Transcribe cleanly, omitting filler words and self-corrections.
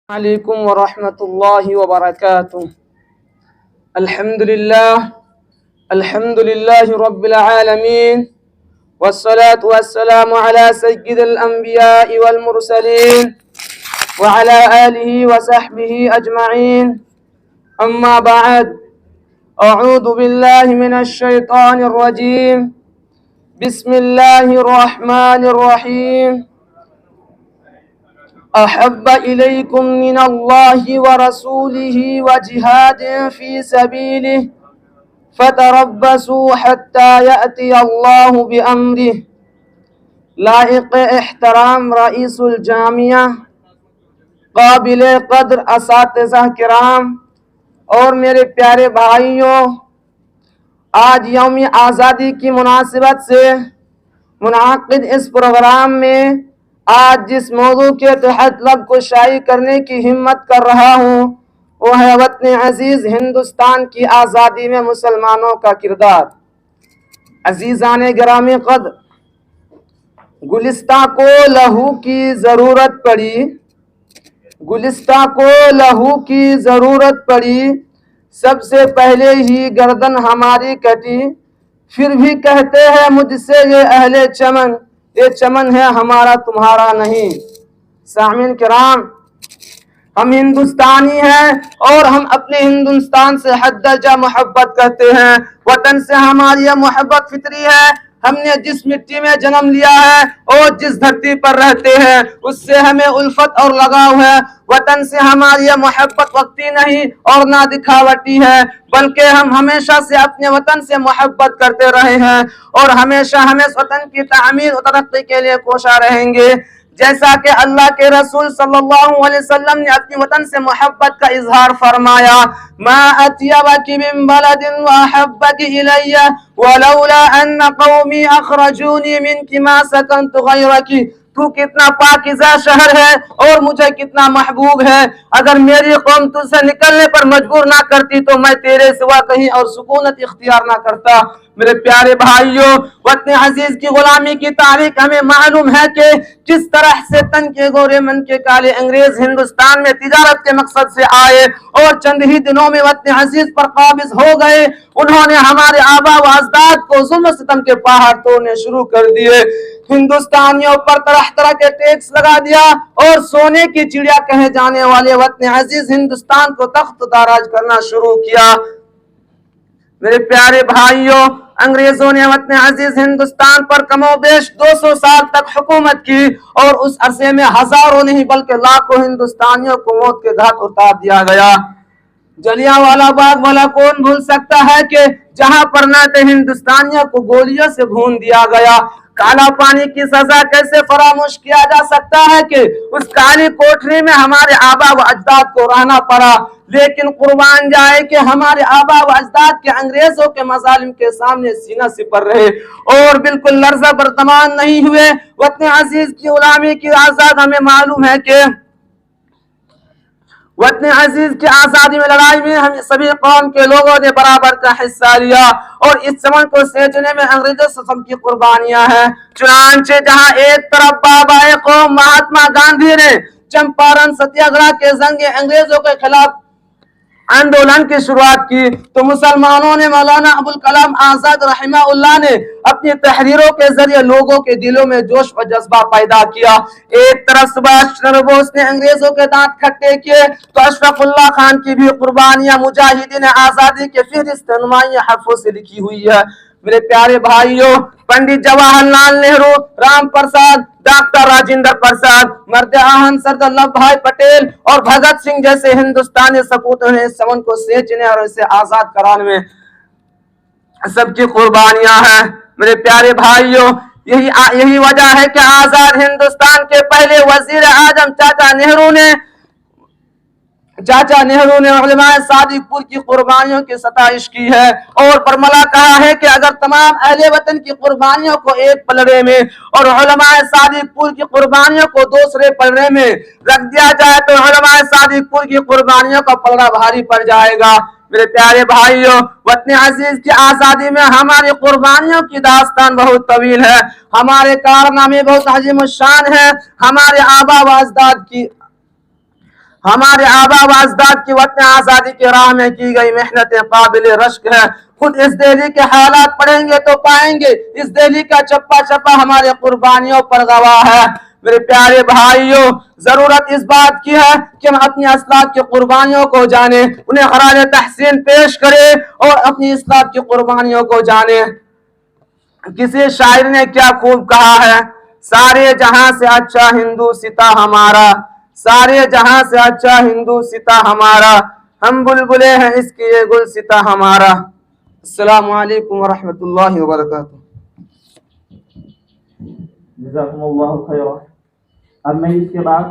عليكم ورحمة الله وبركاته. الحمد لله رب العالمين، والصلاة والسلام على سيد الأنبياء والمرسلين وعلى آله وصحبه أجمعين. أما بعد، أعوذ بالله من الشيطان الرجيم. بسم الله الرحمن الرحيم. أحب إليكم من الله ورسوله وجهاد في سبيله فتربصوا حتى يأتي الله بأمره. لائق احترام رئیس الجامعہ، قابل قدر اساتذہ کرام اور میرے پیارے بھائیوں، آج یوم آزادی کی مناسبت سے منعقد اس پروگرام میں آج جس موضوع کے تحت لب کشائی کرنے کی ہمت کر رہا ہوں وہ ہے وطن عزیز ہندوستان کی آزادی میں مسلمانوں کا کردار۔ عزیزان گرامی قدر، گلستہ کو لہو کی ضرورت پڑی، سب سے پہلے ہی گردن ہماری کٹی، پھر بھی کہتے ہیں مجھ سے یہ اہل چمن، یہ چمن ہے ہمارا تمہارا نہیں۔ سامعین کرام، ہم ہندوستانی ہیں اور ہم اپنے ہندوستان سے حد درجہ محبت کرتے ہیں۔ وطن سے ہماری یہ محبت فطری ہے۔ ہم نے جس مٹی میں جنم لیا ہے اور جس دھرتی پر رہتے ہیں اس سے ہمیں الفت اور لگاؤ ہے۔ وطن سے ہماری یہ محبت وقتی نہیں اور نہ دکھاوٹی ہے، بلکہ ہم ہمیشہ سے اپنے وطن سے محبت کرتے رہے ہیں اور ہمیشہ ہم اس وطن کی تعمیر و ترقی کے لیے کوشاں رہیں گے۔ جیسا کہ اللہ کے رسول صلی اللہ علیہ وسلم نے اپنی وطن سے محبت کا اظہار فرمایا، ما اطیبک من بلد واحبک الی ولولا ان قومی اخرجونی منک ما سکنت غیرک۔ تو کتنا پاکیزہ شہر ہے اور مجھے کتنا محبوب ہے، اگر میری قوم تجھ سے نکلنے پر مجبور نہ کرتی تو میں تیرے سوا کہیں اور سکونت اختیار نہ کرتا۔ میرے پیارے بھائیوں، وطن عزیز کی غلامی کی تاریخ ہمیں معلوم ہے کہ کس طرح سے تن کے گورے من کے کالے انگریز ہندوستان میں تجارت کے مقصد سے آئے اور چند ہی دنوں میں وطن عزیز پر قابض ہو گئے۔ انہوں نے ہمارے آبا و اجداد کو ظلم و ستم کے پہاڑ توڑنے شروع کر دیے، ہندوستانیوں پر طرح طرح کے ٹیکس لگا دیا اور سونے کی چڑیا کہے جانے والے وطن عزیز ہندوستان کو تخت تاراج کرنا شروع کیا۔ میرے پیارے بھائیوں، انگریزوں نے وطن عزیز ہندوستان پر کم و بیش 200 سال تک حکومت کی اور اس عرصے میں ہزاروں نہیں بلکہ لاکھوں ہندوستانیوں کو موت کے گھاٹ اتار دیا گیا۔ جلیانوالہ باغ والا کون بھول سکتا ہے کہ جہاں پر نہ تھے ہندوستانیوں کو گولیوں سے بھون دیا گیا۔ کالا پانی کی سزا کیسے فراموش کیا جا سکتا ہے کہ اس کالی کوٹری میں ہمارے آبا و اجداد کو رہنا پڑا، لیکن قربان جائے کہ ہمارے آبا و اجداد کے انگریزوں کے مظالم کے سامنے سینہ سپر رہے اور بالکل لرزہ بردمان نہیں ہوئے۔ وطن عزیز کی غلامی کی آزاد ہمیں معلوم ہے کہ وطن عزیز کی آزادی میں لڑائی میں ہم سبھی قوم کے لوگوں نے برابر کا حصہ لیا اور اس چمن کو سینچنے میں انگریزوں سے سب کی قربانیاں ہیں۔ چنانچہ جہاں ایک طرف بابائے قوم مہاتما گاندھی نے چمپارن ستیہ گرہ کے ذریعے انگریزوں کے خلاف آندولن کی شروعات کی تو مسلمانوں نے مولانا ابوالکلام آزاد رحمہ اللہ نے اپنی تحریروں کے ذریعے لوگوں کے دلوں میں جوش و جذبہ پیدا کیا۔ ایک طرف سبھاش چندر بوس نے انگریزوں کے دانت کھٹے کیے تو اشرف اللہ خان کی بھی قربانیاں مجاہدین آزادی کے فہرست نمایاں حرفوں سے لکھی ہوئی ہے۔ میرے پیارے بھائیوں، پنڈت جواہر لال نہرو، رام پرساد، ڈاکٹر راجندر پرساد، مرد آہن سردار ولبھ بھائی پٹیل اور بھگت سنگھ جیسے ہندوستانی سپوتوں نے اس چمن کو سینچنے اور اسے آزاد کرانے میں سب کی قربانیاں ہیں۔ میرے پیارے بھائیوں، یہی وجہ ہے کہ آزاد ہندوستان کے پہلے وزیر اعظم چاچا نہرو نے علماء صادق پور کی قربانیوں کی ستائش کی ہے اور برملا کہا ہے کہ اگر تمام اہل وطن کی قربانیوں کو ایک پلڑے میں اور علماء صادق پور کی قربانیوں کو دوسرے پلڑے میں رکھ دیا جائے تو علماء صادق پور کی قربانیوں کا پلڑا بھاری پڑ جائے گا۔ میرے پیارے بھائیوں، وطن عزیز کی آزادی میں ہماری قربانیوں کی داستان بہت طویل ہے، ہمارے کارنامے بہت عظیم الشان ہیں۔ ہمارے آبا و اجداد کی وطن آزادی کی راہ میں کی گئی محنتیں قابل رشک ہے. خود اس دہلی کے حالات پڑھیں گے تو پائیں گے اس دہلی کا چپا چپا ہمارے قربانیوں پر گواہ ہے. میرے پیارے بھائیوں، ضرورت اس بات کی ہے کہ ہم اپنی اسلاف کی قربانیوں کو جانیں، انہیں خراج تحسین پیش کریں اور اپنی اسلاف کی قربانیوں کو جانیں. کسی شاعر نے کیا خوب کہا ہے، سارے جہاں سے اچھا ہندو ستا ہمارا، سارے جہاں سے اچھا ہندو ستا ہمارا، ہم بلبلے ہیں اس کی یہ گل ستا ہمارا. السلام علیکم ورحمۃ اللہ وبرکاتہ. جزاکم اللہ خیر. اب میں اس کے بعد